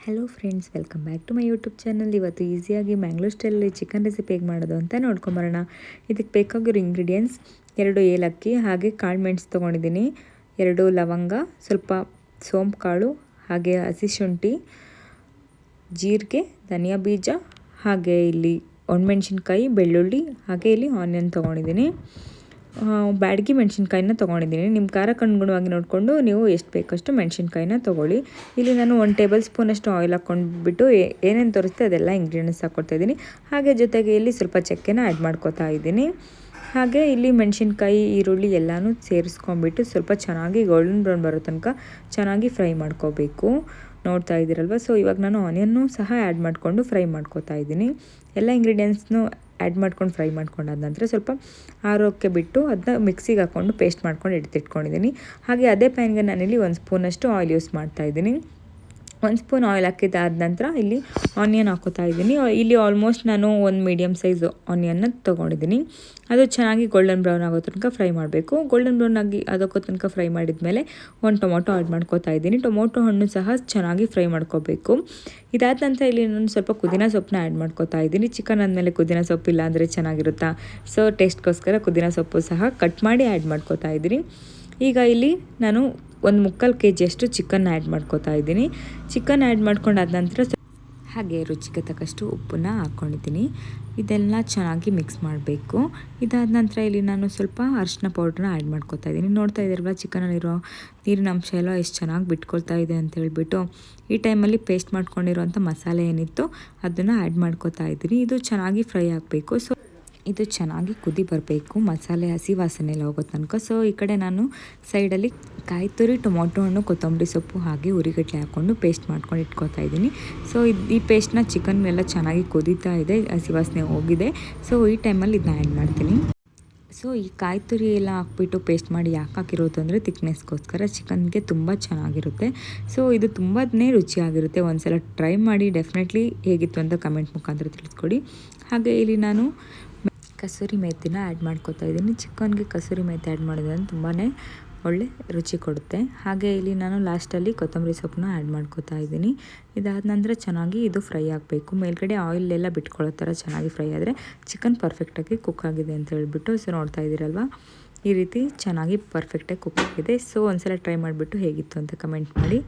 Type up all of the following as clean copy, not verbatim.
Hello friends, welcome back to my YouTube channel. ಇವತ್ತು ಈಸಿಯಾಗಿ ಮ್ಯಾಂಗ್ಳೂರ್ ಸ್ಟೈಲಲ್ಲಿ ಚಿಕನ್ ರೆಸಿಪಿ ಹೇಗೆ ಮಾಡೋದು ಅಂತ ನೋಡ್ಕೊಂಬರೋಣ. ಇದಕ್ಕೆ ಬೇಕಾಗಿರೋ ಇಂಗ್ರೀಡಿಯೆಂಟ್ಸ್ 2 ಏಲಕ್ಕಿ, ಹಾಗೆ ಕಾಳು ಮೆಣಸು ತೊಗೊಂಡಿದ್ದೀನಿ, 2 ಲವಂಗ, ಸ್ವಲ್ಪ ಸೋಂಪು ಕಾಳು, ಹಾಗೆ ಹಸಿ ಶುಂಠಿ, ಜೀರಿಗೆ, ಧನಿಯಾ ಬೀಜ, ಹಾಗೆ ಇಲ್ಲಿ ಒಣಮೆಣ್ಸಿನ್ಕಾಯಿ, ಬೆಳ್ಳುಳ್ಳಿ, ಹಾಗೆ ಇಲ್ಲಿ ಆನಿಯನ್ ತೊಗೊಂಡಿದ್ದೀನಿ. ಬ್ಯಾಡಗಿ ಮೆಣಸಿನ್ಕಾಯಿನ ತೊಗೊಂಡಿದ್ದೀನಿ. ನಿಮ್ಮ ಖಾರಕ್ಕೆ ಅನುಗುಣವಾಗಿ ನೋಡಿಕೊಂಡು ನೀವು ಎಷ್ಟು ಬೇಕಷ್ಟು ಮೆಣಸಿನ್ಕಾಯಿನ ತೊಗೊಳ್ಳಿ. ಇಲ್ಲಿ ನಾನು 1 ಟೇಬಲ್ ಸ್ಪೂನಷ್ಟು ಆಯಿಲ್ ಹಾಕ್ಕೊಂಡ್ಬಿಟ್ಟು ಏನೇನು ತೋರಿಸ್ತೆ ಅದೆಲ್ಲ ಇಂಗ್ರೀಡಿಯೆಂಟ್ಸ್ ಹಾಕ್ಕೊಳ್ತಾಯಿದ್ದೀನಿ. ಹಾಗೆ ಜೊತೆಗೆ ಇಲ್ಲಿ ಸ್ವಲ್ಪ ಚಕ್ಕೆನ ಆ್ಯಡ್ ಮಾಡ್ಕೊತಾ ಇದ್ದೀನಿ. ಹಾಗೆ ಇಲ್ಲಿ ಮೆಣಸಿನ್ಕಾಯಿ, ಈರುಳ್ಳಿ ಎಲ್ಲನೂ ಸೇರಿಸ್ಕೊಂಡ್ಬಿಟ್ಟು ಸ್ವಲ್ಪ ಚೆನ್ನಾಗಿ ಗೋಲ್ಡನ್ ಬ್ರೌನ್ ಬರೋ ತನಕ ಚೆನ್ನಾಗಿ ಫ್ರೈ ಮಾಡ್ಕೋಬೇಕು. ನೋಡ್ತಾ ಇದ್ದೀರಲ್ವ. ಸೊ ಇವಾಗ ನಾನು ಆನಿಯನ್ನು ಸಹ ಆ್ಯಡ್ ಮಾಡಿಕೊಂಡು ಫ್ರೈ ಮಾಡ್ಕೋತಾ ಇದ್ದೀನಿ. ಎಲ್ಲ ಇಂಗ್ರೀಡಿಯೆಂಟ್ಸ್ನು ಆ್ಯಡ್ ಮಾಡ್ಕೊಂಡು ಫ್ರೈ ಮಾಡ್ಕೊಂಡಾದ ನಂತರ ಸ್ವಲ್ಪ ಆರೋಕ್ಕೆ ಬಿಟ್ಟು ಅದನ್ನ ಮಿಕ್ಸಿಗೆ ಹಾಕ್ಕೊಂಡು ಪೇಸ್ಟ್ ಮಾಡ್ಕೊಂಡು ಎತ್ತಿಟ್ಕೊಂಡಿದ್ದೀನಿ. ಹಾಗೆ ಅದೇ ಪ್ಯಾನ್ಗೆ ನಾನಿಲ್ಲಿ 1 ಸ್ಪೂನಷ್ಟು ಆಯಿಲ್ ಯೂಸ್ ಮಾಡ್ತಾಯಿದ್ದೀನಿ. 1 ಸ್ಪೂನ್ ಆಯಿಲ್ ಹಾಕಿದ್ದಾದ ನಂತರ ಇಲ್ಲಿ ಆನಿಯನ್ ಹಾಕೋತಾ ಇದ್ದೀನಿ. ಇಲ್ಲಿ ಆಲ್ಮೋಸ್ಟ್ ನಾನು 1 ಮೀಡಿಯಮ್ ಸೈಜ್ ಆನಿಯನ್ನ ತೊಗೊಂಡಿದ್ದೀನಿ. ಅದು ಚೆನ್ನಾಗಿ ಗೋಲ್ಡನ್ ಬ್ರೌನ್ ಆಗೋ ತನಕ ಫ್ರೈ ಮಾಡಬೇಕು. ಗೋಲ್ಡನ್ ಬ್ರೌನ್ ಆಗಿ ಅದಕ್ಕೋ ತನಕ ಫ್ರೈ ಮಾಡಿದ ಮೇಲೆ 1 ಟೊಮೊಟೊ ಆ್ಯಡ್ ಮಾಡ್ಕೋತಾ ಇದ್ದೀನಿ. ಟೊಮೊಟೊ ಹಣ್ಣು ಸಹ ಚೆನ್ನಾಗಿ ಫ್ರೈ ಮಾಡ್ಕೋಬೇಕು. ಇದಾದ ನಂತರ ಇಲ್ಲಿ ನಾನು ಸ್ವಲ್ಪ ಪುದೀನ ಸೊಪ್ಪನ್ನ ಆ್ಯಡ್ ಮಾಡ್ಕೋತಾ ಇದ್ದೀನಿ. ಚಿಕನ್ ಆದಮೇಲೆ ಪುದೀನ ಸೊಪ್ಪು ಇಲ್ಲ ಅಂದರೆ ಚೆನ್ನಾಗಿರುತ್ತಾ, ಸೊ ಟೇಸ್ಟ್ಗೋಸ್ಕರ ಪುದೀನ ಸೊಪ್ಪು ಸಹ ಕಟ್ ಮಾಡಿ ಆ್ಯಡ್ ಮಾಡ್ಕೋತಾ ಇದ್ದೀನಿ. ಈಗ ಇಲ್ಲಿ ನಾನು 1/4 kg ಚಿಕನ್ ಆ್ಯಡ್ ಮಾಡ್ಕೋತಾ ಇದ್ದೀನಿ. ಚಿಕನ್ ಆ್ಯಡ್ ಮಾಡ್ಕೊಂಡಾದ ನಂತರ ಹಾಗೆ ರುಚಿಗೆ ತಕ್ಕಷ್ಟು ಉಪ್ಪನ್ನ ಹಾಕ್ಕೊಂಡಿದ್ದೀನಿ. ಇದೆಲ್ಲ ಚೆನ್ನಾಗಿ ಮಿಕ್ಸ್ ಮಾಡಬೇಕು. ಇದಾದ ನಂತರ ಇಲ್ಲಿ ನಾನು ಸ್ವಲ್ಪ ಅರಿಶಿನ ಪೌಡ್ರನ್ನ ಆ್ಯಡ್ ಮಾಡ್ಕೋತಾ ಇದ್ದೀನಿ. ನೋಡ್ತಾ ಇದ್ದೀರಲ್ವ, ಚಿಕನಲ್ಲಿರೋ ನೀರಿನ ಅಂಶ ಎಲ್ಲ ಎಷ್ಟು ಚೆನ್ನಾಗಿ ಬಿಟ್ಕೊಳ್ತಾ ಇದೆ ಅಂತ ಹೇಳ್ಬಿಟ್ಟು ಈ ಟೈಮಲ್ಲಿ ಪೇಸ್ಟ್ ಮಾಡ್ಕೊಂಡಿರೋಂಥ ಮಸಾಲೆ ಏನಿತ್ತು ಅದನ್ನು ಆ್ಯಡ್ ಮಾಡ್ಕೋತಾ ಇದ್ದೀನಿ. ಇದು ಚೆನ್ನಾಗಿ ಫ್ರೈ ಆಗಬೇಕು. ಸೊ ಇದು ಚೆನ್ನಾಗಿ ಕುದಿ ಬರಬೇಕು, ಮಸಾಲೆ ಹಸಿ ವಾಸನೆ ಎಲ್ಲ ಹೋಗೋ ತನಕ. ಸೊ ಈ ಕಡೆ ನಾನು ಸೈಡಲ್ಲಿ ಕಾಯಿ ತುರಿ, ಟೊಮೊಟೊ ಹಣ್ಣು, ಕೊತ್ತಂಬರಿ ಸೊಪ್ಪು, ಹಾಗೆ ಉರಿಗಡ್ಲೆ ಹಾಕ್ಕೊಂಡು ಪೇಸ್ಟ್ ಮಾಡ್ಕೊಂಡು ಇಟ್ಕೋತಾ ಇದ್ದೀನಿ. ಸೊ ಈ ಪೇಸ್ಟ್ನ ಚಿಕನ್ನೆಲ್ಲ ಚೆನ್ನಾಗಿ ಕುದೀತಾ ಇದೆ, ಹಸಿ ವಾಸನೆ ಹೋಗಿದೆ. ಸೊ ಈ ಟೈಮಲ್ಲಿ ಇದನ್ನ ಆ್ಯಡ್ ಮಾಡ್ತೀನಿ. ಸೊ ಈ ಕಾಯಿ ತುರಿ ಎಲ್ಲ ಹಾಕ್ಬಿಟ್ಟು ಪೇಸ್ಟ್ ಮಾಡಿ ಯಾಕೆ ಹಾಕಿರೋದು ಅಂದರೆ ತಿಕ್ನೆಸ್ಗೋಸ್ಕರ, ಚಿಕನ್ಗೆ ತುಂಬ ಚೆನ್ನಾಗಿರುತ್ತೆ. ಸೊ ಇದು ತುಂಬಾ ರುಚಿಯಾಗಿರುತ್ತೆ. ಒಂದ್ಸಲ ಟ್ರೈ ಮಾಡಿ, ಡೆಫಿನೆಟ್ಲಿ ಹೇಗಿತ್ತು ಅಂತ ಕಮೆಂಟ್ ಮುಖಾಂತರ ತಿಳಿಸ್ಕೊಡಿ. ಹಾಗೆ ಇಲ್ಲಿ ನಾನು ಕಸೂರಿ ಮೇಥಿನ ಆ್ಯಡ್ ಮಾಡ್ಕೋತಾ ಇದ್ದೀನಿ. ಚಿಕನ್ಗೆ ಕಸೂರಿ ಮೇಥಿ ಆ್ಯಡ್ ಮಾಡೋದ್ರಿಂದ ತುಂಬಾ ಒಳ್ಳೆ ರುಚಿ ಕೊಡುತ್ತೆ. ಹಾಗೆ ಇಲ್ಲಿ ನಾನು ಲಾಸ್ಟಲ್ಲಿ ಕೊತ್ತಂಬರಿ ಸೊಪ್ಪನ್ನ ಆ್ಯಡ್ ಮಾಡ್ಕೋತಾ ಇದ್ದೀನಿ. ಇದಾದ ನಂತರ ಚೆನ್ನಾಗಿ ಇದು ಫ್ರೈ ಆಗಬೇಕು. ಮೇಲ್ಗಡೆ ಆಯಿಲ್ ಎಲ್ಲ ಬಿಟ್ಕೊಳ್ಳೋ ಥರ ಚೆನ್ನಾಗಿ ಫ್ರೈ ಆದರೆ ಚಿಕನ್ ಪರ್ಫೆಕ್ಟಾಗಿ ಕುಕ್ ಆಗಿದೆ ಅಂತ ಹೇಳ್ಬಿಟ್ಟು. ಸೊ ನೋಡ್ತಾ ಇದ್ದೀರಲ್ವ, ಈ ರೀತಿ ಚೆನ್ನಾಗಿ ಪರ್ಫೆಕ್ಟಾಗಿ ಕುಕ್ ಆಗಿದೆ. ಸೊ ಒಂದ್ಸಲ ಟ್ರೈ ಮಾಡಿಬಿಟ್ಟು ಹೇಗಿತ್ತು ಅಂತ ಕಮೆಂಟ್ ಮಾಡಿ.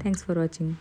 Thanks for watching.